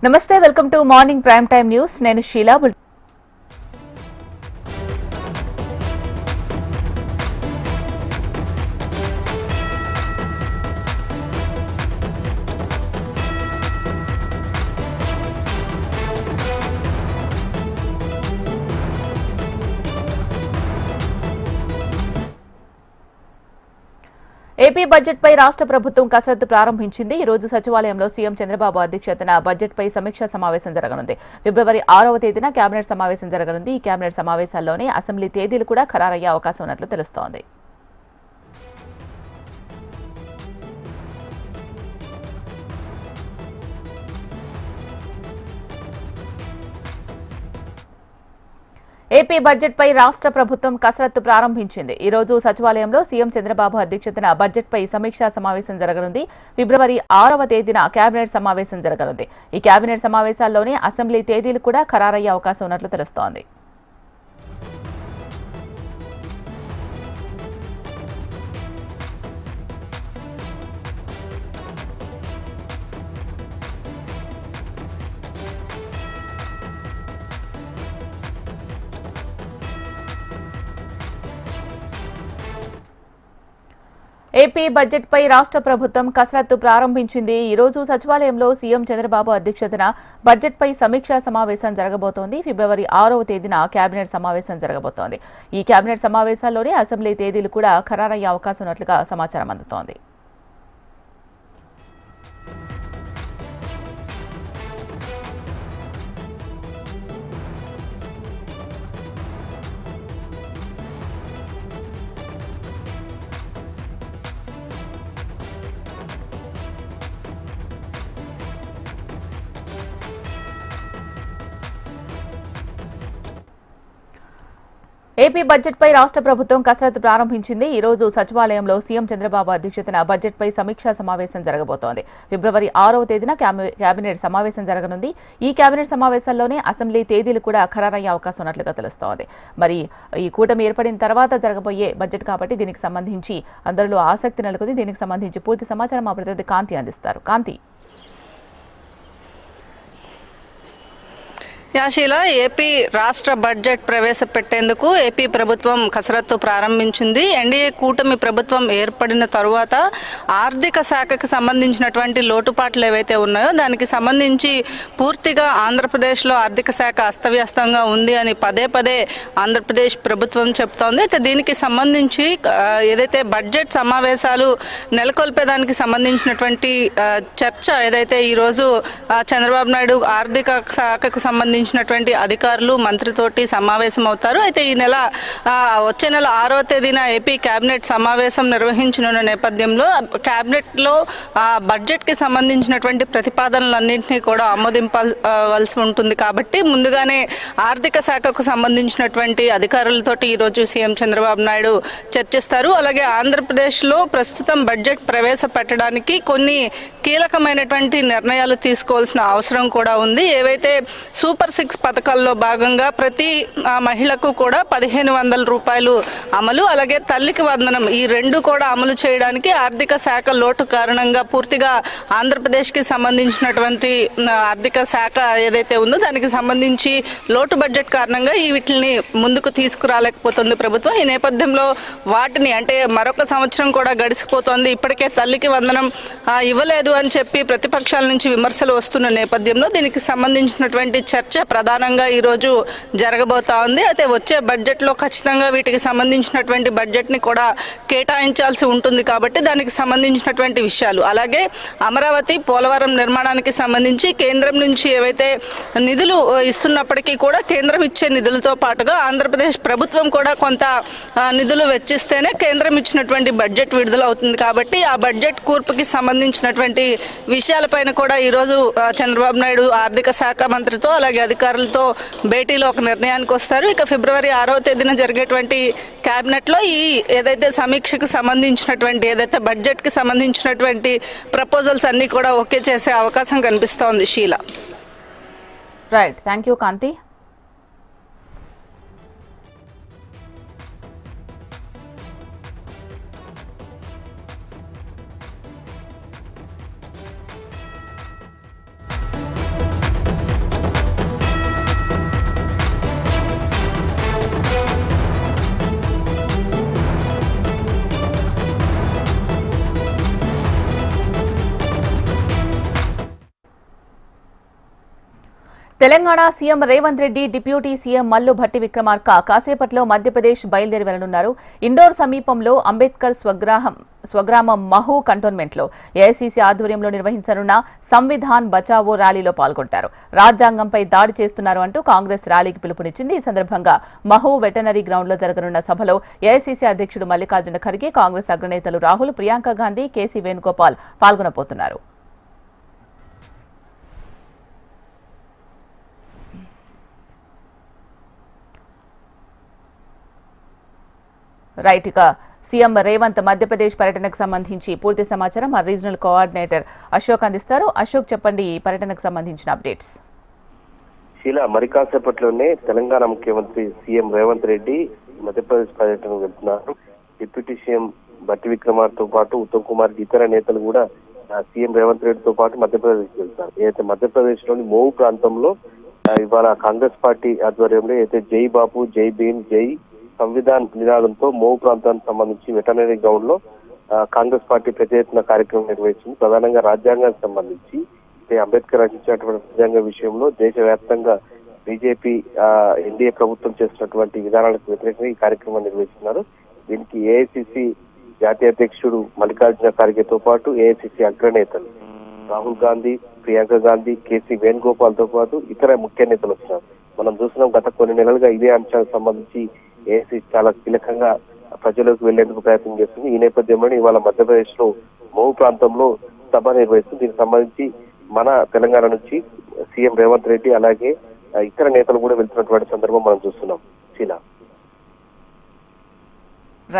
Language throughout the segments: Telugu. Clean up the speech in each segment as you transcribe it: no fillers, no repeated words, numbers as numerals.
నమస్తే, welcome to morning prime time news. నేను షీలా. ఏపీ బడ్జెట్ పై రాష్ట్ర ప్రభుత్వం కసరత్తు ప్రారంభించింది. ఈ రోజు సచివాలయంలో సీఎం చంద్రబాబు అధ్యక్షతన బడ్జెట్ పై సమీక్షా సమావేశం జరగనుంది. ఫిబ్రవరి 6వ తేదీన కేబినెట్ సమావేశం జరగనుంది. ఈ కేబినెట్ సమావేశాల్లోనే అసెంబ్లీ తేదీలు కూడా ఖరారయ్యే అవకాశం ఉన్నట్లు తెలుస్తోంది. ఏపీ బడ్జెట్ పై రాష్ట్ర ప్రభుత్వం కసరత్తు ప్రారంభించింది. ఈ రోజు సచివాలయంలో సీఎం చంద్రబాబు అధ్యక్షతన బడ్జెట్ పై సమీక్షా సమావేశం జరగనుంది. ఫిబ్రవరి 6వ తేదీన కేబినెట్ సమావేశం జరగనుంది. ఈ కేబినెట్ సమావేశాల్లోనే అసెంబ్లీ తేదీలు కూడా ఖరారయ్యే అవకాశం ఉన్నట్లు తెలుస్తోంది. ఏపీ బడ్జెట్ పై రాష్ట్ర ప్రభుత్వం కసరత్తు ప్రారంభించింది. ఈ రోజు సచివాలయంలో సీఎం చంద్రబాబు అధ్యక్షతన బడ్జెట్ పై సమీక్షా సమావేశం జరగబోతోంది. ఫిబ్రవరి 6వ తేదీన కేబినెట్ సమావేశం జరగబోతోంది. ఈ కేబినెట్ సమావేశాల్లోనే అసెంబ్లీ తేదీలు కూడా ఖరారయ్యే అవకాశం ఉన్నట్లుగా సమాచారం అందుతోంది. ఏపీ బడ్జెట్ పై రాష్ట్ర ప్రభుత్వం కసరత్తు ప్రారంభించింది. ఈ రోజు సచివాలయంలో సీఎం చంద్రబాబు అధ్యక్షతన బడ్జెట్ పై సమీక్షా సమావేశం జరగబోతోంది. ఫిబ్రవరి 6వ తేదీన కేబినెట్ సమావేశం జరగనుంది. ఈ కేబినెట్ సమావేశాల్లోనే అసెంబ్లీ తేదీలు కూడా ఖరారయ్యే అవకాశం ఉన్నట్లుగా తెలుస్తోంది. మరి ఈ కూటమి ఏర్పడిన తర్వాత జరగబోయే బడ్జెట్ కాబట్టి దీనికి సంబంధించి అందరిలో ఆసక్తి నెలకొంది. దీనికి సంబంధించి పూర్తి సమాచారం మా ప్రతినిధి కాంతి అందిస్తారు. కాంతి. యాశీల, ఏపీ రాష్ట్ర బడ్జెట్ ప్రవేశపెట్టేందుకు ఏపీ ప్రభుత్వం కసరత్తు ప్రారంభించింది. ఎన్డీఏ కూటమి ప్రభుత్వం ఏర్పడిన తరువాత ఆర్థిక శాఖకు సంబంధించినటువంటి లోటుపాట్లు ఏవైతే ఉన్నాయో దానికి సంబంధించి పూర్తిగా ఆంధ్రప్రదేశ్లో ఆర్థిక శాఖ అస్తవ్యస్తంగా ఉంది అని పదే పదే ఆంధ్రప్రదేశ్ ప్రభుత్వం చెప్తోంది. అయితే దీనికి సంబంధించి ఏదైతే బడ్జెట్ సమావేశాలు నెలకొల్పేదానికి సంబంధించినటువంటి చర్చ ఏదైతే ఈరోజు చంద్రబాబు నాయుడు ఆర్థిక శాఖకు సంబంధించినటువంటి అధికారులు మంత్రితోటి సమావేశం అవుతారు. అయితే ఈ నెల వచ్చే నెల 6వ తేదీన ఏపీ కేబినెట్ సమావేశం నిర్వహించనున్న నేపథ్యంలో కేబినెట్లో బడ్జెట్ కి సంబంధించినటువంటి ప్రతిపాదనలన్నింటినీ కూడా ఆమోదింపవలసి ఉంటుంది. కాబట్టి ముందుగానే ఆర్థిక శాఖకు సంబంధించినటువంటి అధికారులతోటి ఈరోజు సీఎం చంద్రబాబు నాయుడు చర్చిస్తారు. అలాగే ఆంధ్రప్రదేశ్లో ప్రస్తుతం బడ్జెట్ ప్రవేశపెట్టడానికి కొన్ని కీలకమైనటువంటి నిర్ణయాలు తీసుకోవాల్సిన అవసరం కూడా ఉంది. ఏవైతే సూపర్ 6 పథకాల్లో భాగంగా ప్రతి మహిళకు కూడా 1500 రూపాయలు అమలు, అలాగే తల్లికి వందనం, ఈ రెండు కూడా అమలు చేయడానికి ఆర్థిక శాఖ లోటు కారణంగా పూర్తిగా ఆంధ్రప్రదేశ్కి సంబంధించినటువంటి ఆర్థిక శాఖ ఏదైతే ఉందో దానికి సంబంధించి లోటు బడ్జెట్ కారణంగా వీటిని ముందుకు తీసుకురాలేకపోతుంది ప్రభుత్వం. ఈ నేపథ్యంలో వాటిని అంటే మరొక సంవత్సరం కూడా గడిచిపోతోంది, ఇప్పటికే తల్లికి వందనం ఇవ్వలేదు అని చెప్పి ప్రతిపక్షాల నుంచి విమర్శలు వస్తున్న నేపథ్యంలో దీనికి సంబంధించినటువంటి చర్చ ప్రధానంగా ఈరోజు జరగబోతా ఉంది. అయితే వచ్చే బడ్జెట్లో ఖచ్చితంగా వీటికి సంబంధించినటువంటి బడ్జెట్ని కూడా కేటాయించాల్సి ఉంటుంది. కాబట్టి దానికి సంబంధించినటువంటి విషయాలు, అలాగే అమరావతి పోలవరం నిర్మాణానికి సంబంధించి కేంద్రం నుంచి ఏవైతే నిధులు ఇస్తున్నప్పటికీ కూడా కేంద్రం ఇచ్చే నిధులతో పాటుగా ఆంధ్రప్రదేశ్ ప్రభుత్వం కూడా కొంత నిధులు వెచ్చిస్తేనే కేంద్రం ఇచ్చినటువంటి బడ్జెట్ విడుదల అవుతుంది. కాబట్టి ఆ బడ్జెట్ కూర్పుకి సంబంధించినటువంటి విషయాలపైన కూడా ఈరోజు చంద్రబాబు నాయుడు ఆర్థిక శాఖ మంత్రితో అలాగే అధికారులతో భేటీలో ఒక నిర్ణయానికి వస్తారు. ఇక ఫిబ్రవరి 6వ తేదీన జరిగేటువంటి కేబినెట్లో ఏదైతే సమీక్షకు సంబంధించినటువంటి ఏదైతే బడ్జెట్కి సంబంధించినటువంటి ప్రపోజల్స్ అన్నీ కూడా ఓకే చేసే అవకాశం కనిపిస్తోంది. Sheela. Right, thank you Kanthi. Telangana CM Revanth Reddy deputy CM Mallu Bhatti Vikramarka కాసేపట్లో మధ్యప్రదేశ్ బయలుదేరి వెళ్లనున్నారు. ఇండోర్ సమీపంలో అంబేద్కర్ స్వగ్రామం మహూ కంటోన్మెంట్లో ఏఐసీసీ ఆధ్వర్యంలో నిర్వహించనున్న సంవిధాన్ బచావో ర్యాలీలో పాల్గొంటారు. రాజ్యాంగంపై దాడి చేస్తున్నారు అంటూ కాంగ్రెస్ ర్యాలీకి పిలుపునిచ్చింది. ఈ సందర్భంగా మహూ వెటనరీ గ్రౌండ్లో జరగనున్న సభలో ఏఐసీసీ అధ్యక్షుడు మల్లికార్జున ఖర్గే, కాంగ్రెస్ అగ్రనేతలు రాహుల్, ప్రియాంక గాంధీ, కేసీ వేణుగోపాల్ పాల్గొనబోతున్నారు. రైట్, ఇక సీఎం రేవంత్ మధ్యప్రదేశ్ పర్యటనకు సంబంధించి పూర్తి సమాచారం మా రీజనల్ కోఆర్డినేటర్ అశోక్ అందిస్తారు. అశోక్, చెప్పండి ఈ పర్యటనకు సంబంధించిన అప్డేట్స్. శీలా, మరి కాసేపట్లోనే తెలంగాణ ముఖ్యమంత్రి సీఎం రేవంత్ రెడ్డి మధ్యప్రదేశ్ పర్యటనకు వెళ్తున్నారు. డిప్యూటీ సీఎం భట్టి విక్రమార్కతో పాటు ఉత్తమ్ కుమార్, ఇతర నేతలు కూడా సీఎం రేవంత్ రెడ్డితో పాటు మధ్యప్రదేశ్ వెళ్తారు. ఏదైతే మధ్యప్రదేశ్ లోని మోవు ప్రాంతంలో ఇవాళ కాంగ్రెస్ పార్టీ ఆధ్వర్యంలో అయితే జై బాపు, జై భీమ్, జై సంవిధాన్ నినాదంతో మోవు ప్రాంతానికి సంబంధించి వెటనరీ గ్రౌండ్ లో కాంగ్రెస్ పార్టీ పెద్ద ఎత్తున కార్యక్రమం నిర్వహించింది. ప్రధానంగా రాజ్యాంగానికి సంబంధించి అంబేద్కర్ రచించినటువంటి రాజ్యాంగ విషయంలో దేశవ్యాప్తంగా బీజేపీ ఎన్డీఏ ప్రభుత్వం చేస్తున్నటువంటి విధానాలకు వ్యతిరేకంగా ఈ కార్యక్రమం నిర్వహిస్తున్నారు. దీనికి ఏఐసీసీ జాతీయ అధ్యక్షుడు మల్లికార్జున ఖర్గేతో పాటు ఏఐసీసీ అగ్రనేతలు రాహుల్ గాంధీ, ప్రియాంక గాంధీ, కేసీ వేణుగోపాల్ తో పాటు ఇతర ముఖ్య నేతలు వస్తున్నారు. మనం చూస్తున్నాం గత కొన్ని నెలలుగా ఇదే అంశానికి సంబంధించి ఏసీ చాలా కీలకంగా ప్రజలకు వెళ్లేందుకు ప్రయత్నం చేస్తుంది. ఈ నేపథ్యంలో ఇవాళ మధ్యప్రదేశ్ లో మోవు ప్రాంతంలో సభ నిర్వహిస్తుంది. దీనికి సంబంధించి మన తెలంగాణ నుంచి సీఎం రేవంత్ రెడ్డి అలాగే ఇతర నేతలు కూడా వెళ్తున్నటువంటి సందర్భం మనం చూస్తున్నాం. Sheela,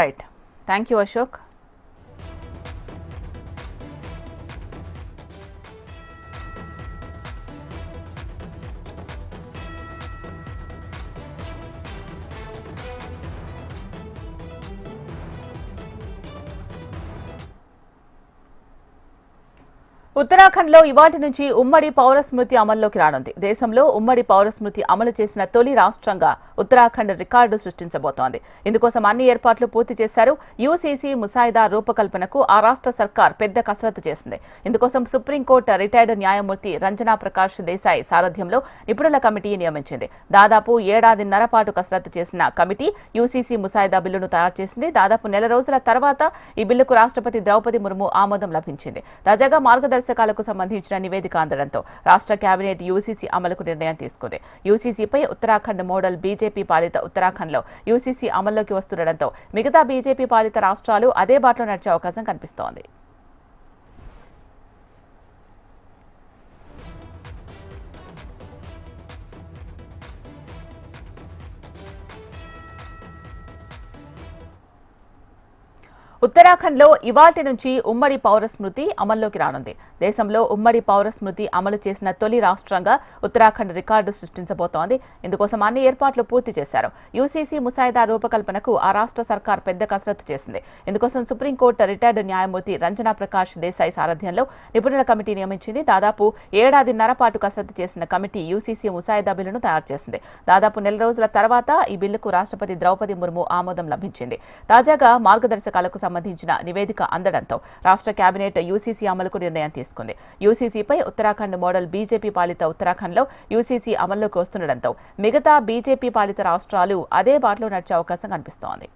right, thank you Ashok. ఉత్తరాఖండ్లో ఇవాటి నుంచి ఉమ్మడి పౌర స్మృతి అమల్లోకి రానుంది. దేశంలో ఉమ్మడి పౌర స్మృతి అమలు చేసిన తొలి రాష్ట్రంగా ఉత్తరాఖండ్ రికార్డు సృష్టించబోతోంది. ఇందుకోసం అన్ని ఏర్పాట్లు పూర్తి చేశారు. యూసీసీ ముసాయిదా రూపకల్పనకు ఆ రాష్ట్ర సర్కార్ పెద్ద కసరత్తు చేసింది. ఇందుకోసం సుప్రీంకోర్టు రిటైర్డ్ న్యాయమూర్తి రంజనా ప్రకాష్ దేశాయ్ సారథ్యంలో నిపుణుల కమిటీ నియమించింది. దాదాపు ఏడాదిన్నర పాటు కసరత్తు చేసిన కమిటీ యూసీసీ ముసాయిదా బిల్లును తయారు చేసింది. దాదాపు నెల రోజుల తర్వాత ఈ బిల్లుకు రాష్ట్రపతి ద్రౌపది ముర్ము ఆమోదం లభించింది. తాజాగా మార్గదర్శకాలకు సంబంధించిన నివేదిక అందడంతో రాష్ట్ర కేబినెట్ యూసీసీ అమలుకు నిర్ణయం తీసుకుంది. యూసీసీపై ఉత్తరాఖండ్ మోడల్ బీజేపీ పాలిత ఉత్తరాఖండ్లో యూసీసీ అమల్లోకి వస్తుండటంతో మిగతా బీజేపీ పాలిత రాష్ట్రాలు అదే బాటలో నడిచే అవకాశం కనిపిస్తోంది. ఉత్తరాఖండ్లో ఇవాల్టి నుంచి ఉమ్మడి పౌర స్మృతి అమల్లోకి రానుంది. దేశంలో ఉమ్మడి పౌర స్మృతి అమలు చేసిన తొలి రాష్ట్రంగా ఉత్తరాఖండ్ రికార్డు సృష్టించబోతోంది. ఇందుకోసం అన్ని ఏర్పాట్లు పూర్తి చేశారు. యూసీసీ ముసాయిదా రూపకల్పనకు ఆ రాష్ట్ర సర్కార్ పెద్ద కసరత్తు చేసింది. ఇందుకోసం సుప్రీంకోర్టు రిటైర్డ్ న్యాయమూర్తి రంజనా ప్రకాష్ దేశాయ్ సారథ్యంలో నిపుణుల కమిటీ నియమించింది. దాదాపు ఏడాదిన్నర పాటు కసరత్తు చేసిన కమిటీ యూసీసీ ముసాయిదా బిల్లును తయారు చేసింది. దాదాపు నెల రోజుల తర్వాత ఈ బిల్లుకు రాష్ట్రపతి ద్రౌపది ముర్ము ఆమోదం లభించింది. తాజాగా మార్గదర్శకాలకు సంబంధించిన నివేదిక అందడంతో రాష్ట్ర కేబినెట్ యూసీసీ అమలుకు నిర్ణయం తీసుకుంది. యూసీసీపై ఉత్తరాఖండ్ మోడల్ బీజేపీ పాలిత ఉత్తరాఖండ్లో యూసీసీ అమల్లోకి వస్తుండటంతో మిగతా బీజేపీ పాలిత రాష్ట్రాలు అదే బాటలో నడిచే అవకాశం కనిపిస్తోంది.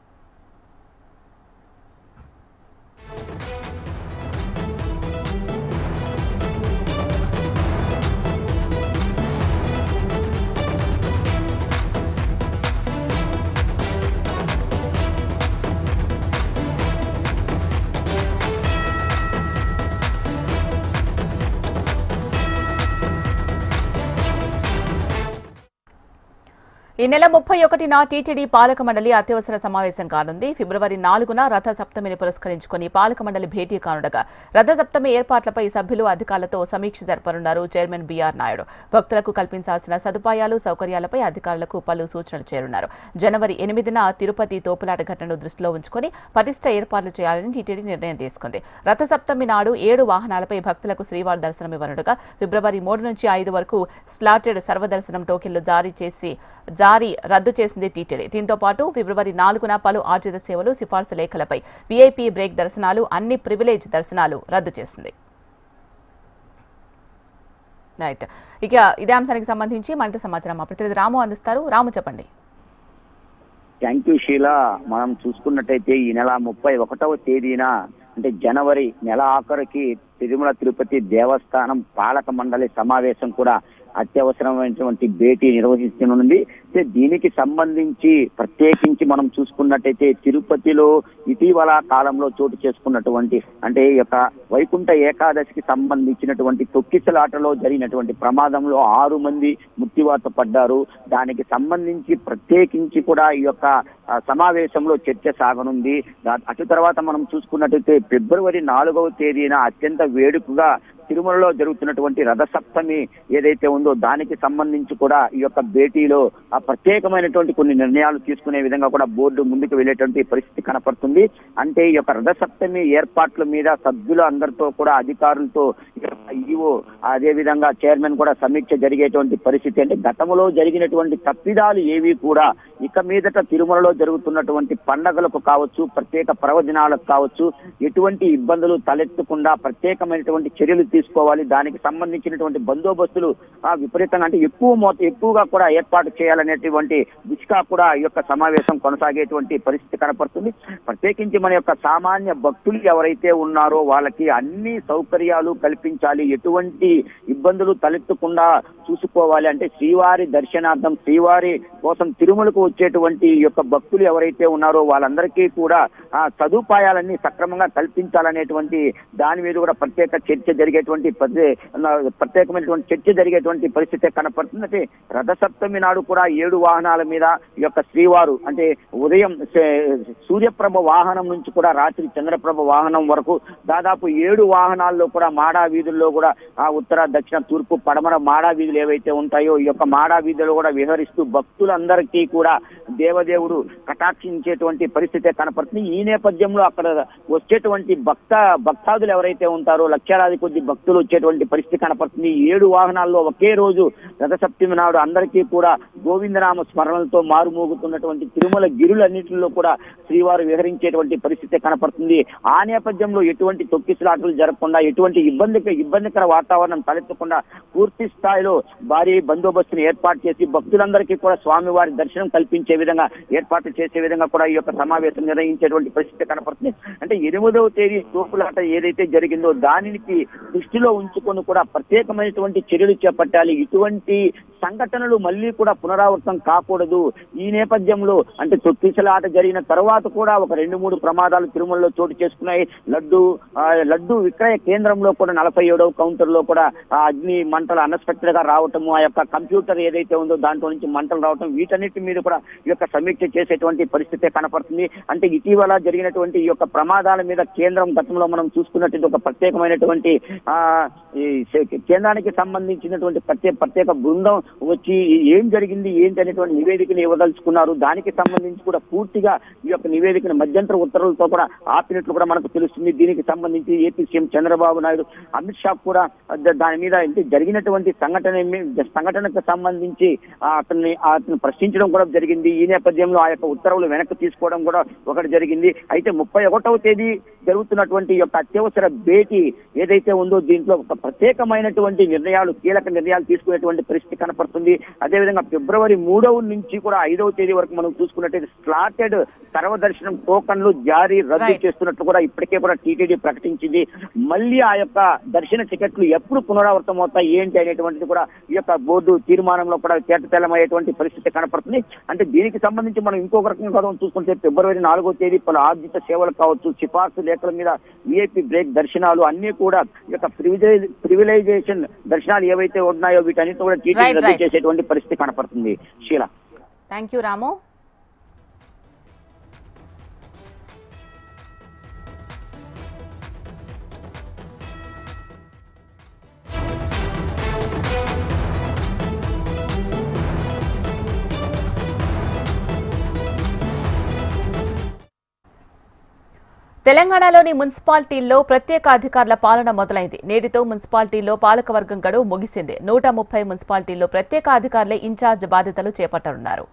ఈ నెల 31న టీటీడీ పాలక మండలి అత్యవసర సమావేశం కానుంది. ఫిబ్రవరి 4న రథ సప్తమిని పురస్కరించుకుని పాలక మండలి భేటీ కానుండగా రథ సప్తమి ఏర్పాట్లపై సభ్యులు అధికారులతో సమీక్ష జరపనున్నారు చైర్మన్ బీఆర్ నాయుడు. భక్తులకు కల్పించాల్సిన సదుపాయాలు, సౌకర్యాలపై అధికారులకు పలు సూచనలు చేరున్నారు. జనవరి 8న తిరుపతి తోపులాట ఘటనను దృష్టిలో ఉంచుకుని పటిష్ట ఏర్పాట్లు చేయాలని టీటీడీ నిర్ణయం తీసుకుంది. రథ సప్తమి నాడు 7 వాహనాలపై భక్తులకు శ్రీవారి దర్శనం ఇవ్వనుండగా ఫిబ్రవరి 3 నుంచి 5 వరకు స్లాటెడ్ సర్వదర్శనం టోకెన్లు జారీ రద్దు చేసింది టీటీడీ. దీంతో పాటు ఫిబ్రవరి 4న పలు ఆర్జిత సేవలు, సిఫార్సు లేఖలపై వీఐపీ బ్రేక్ దర్శనాలు, అన్ని ప్రివిలేజ్ దర్శనాలు రద్దు చేసింది. రైట్. ఇక ఇదే అంశానికి సంబంధించి మరింత సమాచారం మా ప్రతినిధి రాము అందిస్తారు. రాము, చెప్పండి. Thank you Sheela. మనం చూసుకున్నట్టయితే ఈ నెల 31వ తేదీన అంటే జనవరి నెల ఆఖరికి తిరుమల తిరుపతి దేవస్థానం పాలక మండలి సమావేశం కూడా అత్యవసరమైనటువంటి భేటీ నిర్వహించనుంది. దీనికి సంబంధించి ప్రత్యేకించి మనం చూసుకున్నట్టయితే తిరుపతిలో ఇటీవల కాలంలో చోటు చేసుకున్నటువంటి అంటే ఈ యొక్క వైకుంఠ ఏకాదశికి సంబంధించినటువంటి తొక్కిసలాటలో జరిగినటువంటి ప్రమాదంలో 6 మంది మృత్యువాత పడ్డారు. దానికి సంబంధించి ప్రత్యేకించి కూడా ఈ యొక్క సమావేశంలో చర్చ సాగనుంది. అటు తర్వాత మనం చూసుకున్నట్టయితే ఫిబ్రవరి 4వ తేదీన అత్యంత వేడుకగా తిరుమలలో జరుగుతున్నటువంటి రథసప్తమి ఏదైతే ఉందో దానికి సంబంధించి కూడా ఈ యొక్క భేటీలో ఆ ప్రత్యేకమైనటువంటి కొన్ని నిర్ణయాలు తీసుకునే విధంగా కూడా బోర్డు ముందుకు వెళ్ళేటువంటి పరిస్థితి కనపడుతుంది. అంటే ఈ యొక్క రథసప్తమి ఏర్పాట్ల మీద సభ్యులు అందరితో కూడా అధికారులతో ఈవో అదే విధంగా చైర్మన్ కూడా సమీక్ష జరిగేటువంటి పరిస్థితి. అంటే గతంలో జరిగినటువంటి తప్పిదాలు ఏవి కూడా ఇక మీదట తిరుమలలో జరుగుతున్నటువంటి పండగలకు కావచ్చు, ప్రత్యేక పర్వదినాలకు కావచ్చు, ఎటువంటి ఇబ్బందులు తలెత్తకుండా ప్రత్యేకమైనటువంటి చర్యలు తీసుకోవాలి. దానికి సంబంధించినటువంటి బందోబస్తులు విపరీతంగా అంటే ఎక్కువగా కూడా ఏర్పాటు చేయాలనేటువంటి దిశగా కూడా ఈ యొక్క సమావేశం కొనసాగేటువంటి పరిస్థితి కనపడుతుంది. ప్రత్యేకించి మన యొక్క సామాన్య భక్తులు ఎవరైతే ఉన్నారో వాళ్ళకి అన్ని సౌకర్యాలు కల్పించాలి, ఎటువంటి ఇబ్బందులు తలెత్తకుండా చూసుకోవాలి. అంటే శ్రీవారి దర్శనార్థం శ్రీవారి కోసం తిరుమలకు వచ్చేటువంటి ఈ యొక్క భక్తులు ఎవరైతే ఉన్నారో వాళ్ళందరికీ కూడా సదుపాయాలన్నీ సక్రమంగా కల్పించాలనేటువంటి దాని మీద కూడా ప్రత్యేకమైనటువంటి చర్చ జరిగేటువంటి పరిస్థితి కనపడుతుంది. అంటే రథసప్తమి నాడు కూడా 7 వాహనాల మీద ఈ యొక్క శ్రీవారు అంటే ఉదయం సూర్యప్రభ వాహనం నుంచి కూడా రాత్రి చంద్రప్రభ వాహనం వరకు దాదాపు 7 వాహనాల్లో కూడా మాడా వీధుల్లో కూడా ఉత్తర దక్షిణ తూర్పు పడమర మాడా వీధులు ఏవైతే ఉంటాయో ఈ యొక్క మాడా వీధులు కూడా విహరిస్తూ భక్తులందరికీ కూడా దేవదేవుడు కటాక్షించేటువంటి పరిస్థితి కనపడుతుంది. ఈ నేపథ్యంలో అక్కడ వచ్చేటువంటి భక్తాదులు ఎవరైతే ఉంటారో లక్షలాది కొద్ది భక్తులు వచ్చేటువంటి పరిస్థితి కనపడుతుంది. 7 వాహనాల్లో ఒకే రోజు రథసప్తమి నాడు అందరికీ కూడా గోవిందనామ స్మరణలతో మారుమోగుతున్నటువంటి తిరుమల గిరులన్నింటిలో కూడా శ్రీవారు విహరించేటువంటి పరిస్థితి కనపడుతుంది. ఆ నేపథ్యంలో ఎటువంటి తొక్కిసలాటలు జరగకుండా, ఎటువంటి ఇబ్బందికర వాతావరణం తలెత్తకుండా పూర్తి స్థాయిలో భారీ బందోబస్తును ఏర్పాటు చేసి భక్తులందరికీ కూడా స్వామివారి దర్శనం కల్పించే విధంగా ఏర్పాట్లు చేసే విధంగా కూడా ఈ యొక్క సమావేశం నిర్వహించేటువంటి పరిస్థితి కనపడుతుంది. అంటే 8వ తేదీ తోపులాట ఏదైతే జరిగిందో దానికి దృష్టిలో ఉంచుకొని కూడా ప్రత్యేకమైనటువంటి చర్యలు చేపట్టాలి. ఇటువంటి సంఘటనలు మళ్ళీ కూడా పునరావృతం కాకూడదు. ఈ నేపథ్యంలో అంటే తొక్కిసలాట జరిగిన తర్వాత కూడా ఒక 2-3 ప్రమాదాలు తిరుమలలో చోటు చేసుకున్నాయి. లడ్డు విక్రయ కేంద్రంలో కూడా 47వ కౌంటర్ లో కూడా అగ్ని మంటలు అన్ఎక్స్పెక్టెడ్ గా రావటము, ఆ యొక్క కంప్యూటర్ ఏదైతే ఉందో దాంట్లో నుంచి మంటలు రావటం, వీటన్నిటి మీద కూడా ఈ యొక్క సమీక్ష చేసేటువంటి పరిస్థితి కనపడుతుంది. అంటే ఇటీవల జరిగినటువంటి ఈ యొక్క ప్రమాదాల మీద కేంద్రం గతంలో మనం చూసుకున్నటువంటి ఒక ప్రత్యేకమైనటువంటి కేంద్రానికి సంబంధించినటువంటి ప్రత్యేక బృందం వచ్చి ఏం జరిగింది ఏంటి అనేటువంటి నివేదికను ఇవ్వదలుచుకున్నారు. దానికి సంబంధించి కూడా పూర్తిగా ఈ యొక్క నివేదికను మధ్యంతర ఉత్తర్వులతో కూడా ఆపినట్లు కూడా మనకు తెలుస్తుంది. దీనికి సంబంధించి ఏపీ సీఎం చంద్రబాబు నాయుడు, అమిత్ షా కూడా దాని మీద జరిగినటువంటి సంఘటనకు సంబంధించి అతను ప్రశ్నించడం కూడా జరిగింది. ఈ నేపథ్యంలో ఆ యొక్క ఉత్తర్వులు వెనక్కి తీసుకోవడం కూడా ఒకటి జరిగింది. అయితే 31వ తేదీ జరుగుతున్నటువంటి యొక్క అత్యవసర భేటీ ఏదైతే ఉందో దీంట్లో ఒక ప్రత్యేకమైనటువంటి కీలక నిర్ణయాలు తీసుకునేటువంటి పరిస్థితి కనపడుతుంది. అదేవిధంగా ఫిబ్రవరి 3వ నుంచి కూడా 5వ తేదీ వరకు మనం చూసుకున్నట్టయితే స్లాటెడ్ సర్వదర్శనం టోకన్లు రద్దు చేస్తున్నట్లు కూడా ఇప్పటికే కూడా టీటీడీ ప్రకటించింది. మళ్ళీ ఆ యొక్క దర్శన టికెట్లు ఎప్పుడు పునరావృతం అవుతాయి ఏంటి అనేటువంటిది కూడా ఈ యొక్క బోర్డు తీర్మానంలో కూడా తేటతెల్లమయ్యేటువంటి పరిస్థితి కనపడుతుంది. అంటే దీనికి సంబంధించి మనం ఇంకొక రకంగా చూసుకుంటే ఫిబ్రవరి 4వ తేదీ పలు ఆర్జిత సేవలు కావచ్చు, సిఫార్సు లేఖల మీద విఐపి బ్రేక్ దర్శనాలు అన్ని కూడా ఈ యొక్క ప్రివిలైజేషన్ దర్శనాలు ఏవైతే ఉన్నాయో వీటన్నిటి కూడా టీటీడీ రద్దు చేసేటువంటి పరిస్థితి కనపడుతుంది. షీలా, థ్యాంక్ యూ రాము. తెలంగాణలోని మున్సిపాలిటీల్లో ప్రత్యేక అధికారుల పాలన మొదలైంది. నేటితో మున్సిపాలిటీల్లో పాలకవర్గం గడువు ముగిసింది. 130 మున్సిపాలిటీల్లో ప్రత్యేక అధికారులే ఇన్ఛార్జ్ బాధ్యతలు చేపట్టనున్నారు.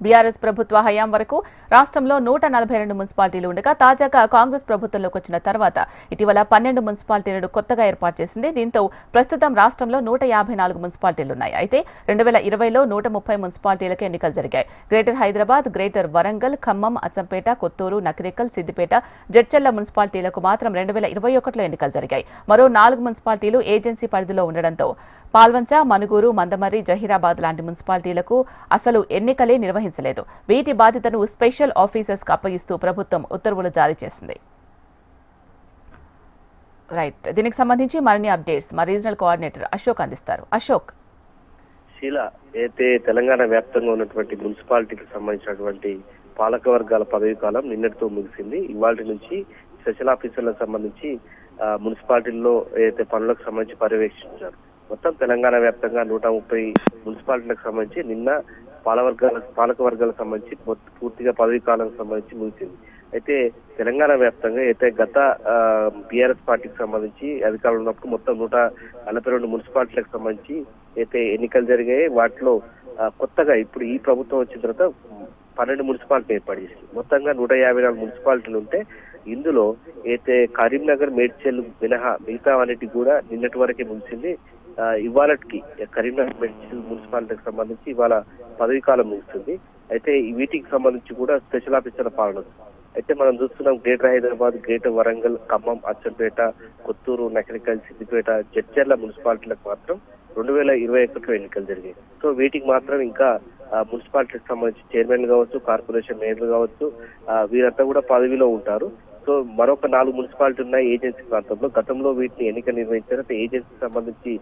బీఆర్ఎస్ ప్రభుత్వ హయాం వరకు రాష్ట్రంలో 142 మున్సిపాలిటీలు ఉండగా తాజాగా కాంగ్రెస్ ప్రభుత్వంలోకి వచ్చిన తర్వాత ఇటీవల 12 మున్సిపాలిటీలను కొత్తగా ఏర్పాటు చేసింది. దీంతో ప్రస్తుతం రాష్ట్రంలో 154 మున్సిపాలిటీలున్నాయి. అయితే 2020లో 130 మున్సిపాలిటీలకు ఎన్నికలు జరిగాయి. గ్రేటర్ హైదరాబాద్, గ్రేటర్ వరంగల్, ఖమ్మం, అచ్చంపేట, కొత్తూరు, నకిరేకల్, సిద్దిపేట, జడ్చర్ల మున్సిపాలిటీలకు మాత్రం 2021లో ఎన్నికలు జరిగాయి. మరో 4 మున్సిపాలిటీలు ఏజెన్సీ పరిధిలో ఉండడంతో పాల్వంచ, మనుగూరు, మందమర్రి, జహీరాబాద్ లాంటి మున్సిపాలిటీలకు అసలు ఎన్నికలే నిర్వహించలేదు. వీటి బాధ్యతను స్పెషల్ ఆఫీసర్స్కు అప్పగిస్తూ ప్రభుత్వం ఉత్తర్వులు జారీ చేసింది. రైట్, దీనికి సంబంధించి మరిన్ని అప్డేట్స్ మా రీజనల్ కోఆర్డినేటర్ అశోక్ అందిస్తారు. అశోక్. శీల, అయితే తెలంగాణ వ్యాప్తంగా ఉన్నటువంటి మున్సిపాలిటీకి సంబంధించినటువంటి పాలక వర్గాల పదవి కాలం నిన్నటితో ముగిసింది. ఇవాళ నుంచి స్పెషల్ ఆఫీసర్లకు సంబంధించి మున్సిపాలిటీల్లో ఏదైతే పనులకు సంబంధించి పర్యవేక్షించారు. మొత్తం తెలంగాణ వ్యాప్తంగా 130 మున్సిపాలిటీలకు సంబంధించి నిన్న పాలక వర్గాలకు సంబంధించి పూర్తిగా పదవి కాలం సంబంధించి ముగిసింది. అయితే తెలంగాణ వ్యాప్తంగా అయితే గత బీఆర్ఎస్ పార్టీకి సంబంధించి అధికారులు ఉన్నప్పుడు మొత్తం 142 మున్సిపాలిటీలకు సంబంధించి అయితే ఎన్నికలు జరిగాయి. వాటిలో కొత్తగా ఇప్పుడు ఈ ప్రభుత్వం వచ్చిన తర్వాత 12 మున్సిపాలిటీ ఏర్పాటు చేసింది. మొత్తంగా 154 మున్సిపాలిటీలు ఉంటే ఇందులో అయితే కరీంనగర్, మేడ్చల్ మినహా మిగతా అన్నిటికి కూడా నిన్నటి వరకే ముగిసింది. ఇవాళకి కరీంనగర్, మేడ్చల్ మున్సిపాలిటీకి సంబంధించి ఇవాళ పదవి కాలం ముగుస్తుంది. అయితే వీటికి సంబంధించి కూడా స్పెషల్ ఆఫీసర్ల పాలన. అయితే మనం చూస్తున్నాం గ్రేటర్ హైదరాబాద్, గ్రేటర్ వరంగల్, ఖమ్మం, అచ్చంపేట, కొత్తూరు, నకిరేకల్, సిద్దిపేట, జడ్చర్ల మున్సిపాలిటీలకు మాత్రం 2021లో ఎన్నికలు జరిగాయి. సో వీటికి మాత్రం ఇంకా మున్సిపాలిటీకి సంబంధించి చైర్మన్ కావచ్చు, కార్పొరేషన్ మేయర్లు కావచ్చు, వీరంతా కూడా పదవిలో ఉంటారు. సో మరొక 4 మున్సిపాలిటీ ఉన్నాయి ఏజెన్సీ ప్రాంతంలో. గతంలో వీటిని ఎన్నికలు నిర్వహించారు. ఏజెన్సీకి సంబంధించి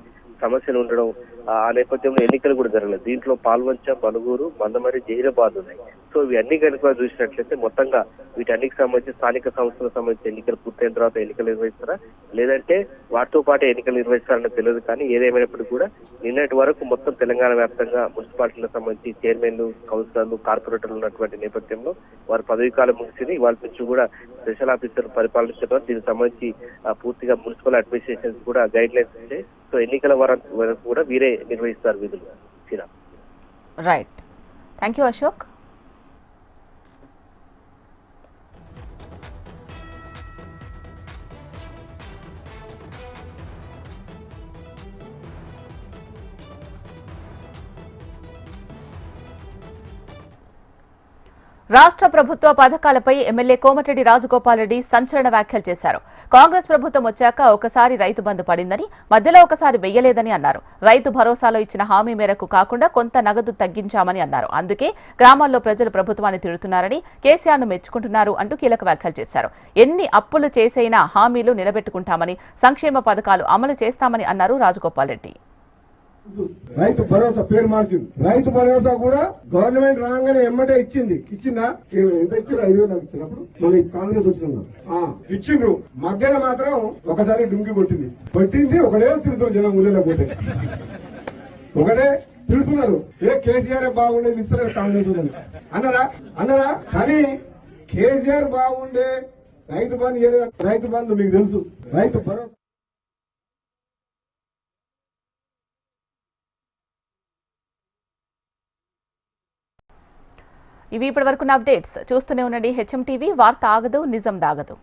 సమస్యలు ఉండడం, ఆ నేపథ్యంలో ఎన్నికలు కూడా జరగలేదు. దీంట్లో పాల్వంచ, మనుగూరు, మందమరి, జహీరాబాద్ ఉన్నాయి. సో ఇవి అన్ని కనుక చూసినట్లయితే మొత్తంగా వీటన్నికి సంబంధించి స్థానిక సంస్థలకు సంబంధించి ఎన్నికలు పూర్తయిన తర్వాత ఎన్నికలు నిర్వహిస్తారా, లేదంటే వాటితో పాటు ఎన్నికలు నిర్వహిస్తారని తెలియదు. కానీ ఏదేమైనప్పటికీ కూడా నిన్నటి వరకు మొత్తం తెలంగాణ వ్యాప్తంగా మున్సిపాలిటీలకు సంబంధించి చైర్మన్లు, కౌన్సిలర్లు, కార్పొరేటర్లు ఉన్నటువంటి నేపథ్యంలో వారి పదవి కాలం ముగిసింది. వాళ్ళ నుంచి కూడా స్పెషల్ ఆఫీసర్ పరిపాలించడం, దీనికి సంబంధించి పూర్తిగా మున్సిపల్ అడ్మినిస్ట్రేషన్ కూడా గైడ్ లైన్స్ ఉంటాయి. సో ఎన్నికల వరకు కూడా వీరే నిర్వహిస్తారు విధులు. Right, thank you Ashok. రాష్ట్ర ప్రభుత్వ పథకాలపై ఎమ్మెల్యే కోమటిరెడ్డి రాజగోపాల్ రెడ్డి సంచలన వ్యాఖ్యలు చేశారు. కాంగ్రెస్ ప్రభుత్వం వచ్చాక ఒకసారి రైతు బంధు పడిందని, మధ్యలో ఒకసారి వెయ్యలేదని అన్నారు. రైతు భరోసాలో ఇచ్చిన హామీ మేరకు కాకుండా కొంత నగదు తగ్గించామని అన్నారు. అందుకే గ్రామాల్లో ప్రజలు ప్రభుత్వాన్ని తిడుతున్నారని, కేసీఆర్ను మెచ్చుకుంటున్నారు అంటూ కీలక వ్యాఖ్యలు చేశారు. ఎన్ని అప్పులు చేసైనా హామీలు నిలబెట్టుకుంటామని, సంక్షేమ పథకాలు అమలు చేస్తామని అన్నారు రాజగోపాల్ రెడ్డి. రైతు భరోసా పేరు మార్చింది. రైతు భరోసా కూడా గవర్నమెంట్ రాగానే ఎమ్మటే ఇచ్చిందా? ఎంత ఇచ్చారు? 5,000 నాకు ఇచ్చినప్పుడు మళ్ళీ కాంగ్రెస్ వచ్చిన ఇచ్చిండ్రు. మధ్యలో మాత్రం ఒకసారి డుంకి కొట్టింది. ఒకటే తిరుగుతారు జనం ఊళ్ళో పోతే, ఒకటే తిడుతున్నారు. కేసీఆర్ బాగుండేది ఇస్తారు కాంగ్రెస్ అన్నారా? కానీ కేసీఆర్ బాగుండే రైతు బంధు మీకు తెలుసు. రైతు భరోసా ఇవి ఇప్పటి వరకున్న అప్డేట్స్. చూస్తూనే ఉండండి HM టీవీ. వార్త ఆగదు, నిజం దాగదు.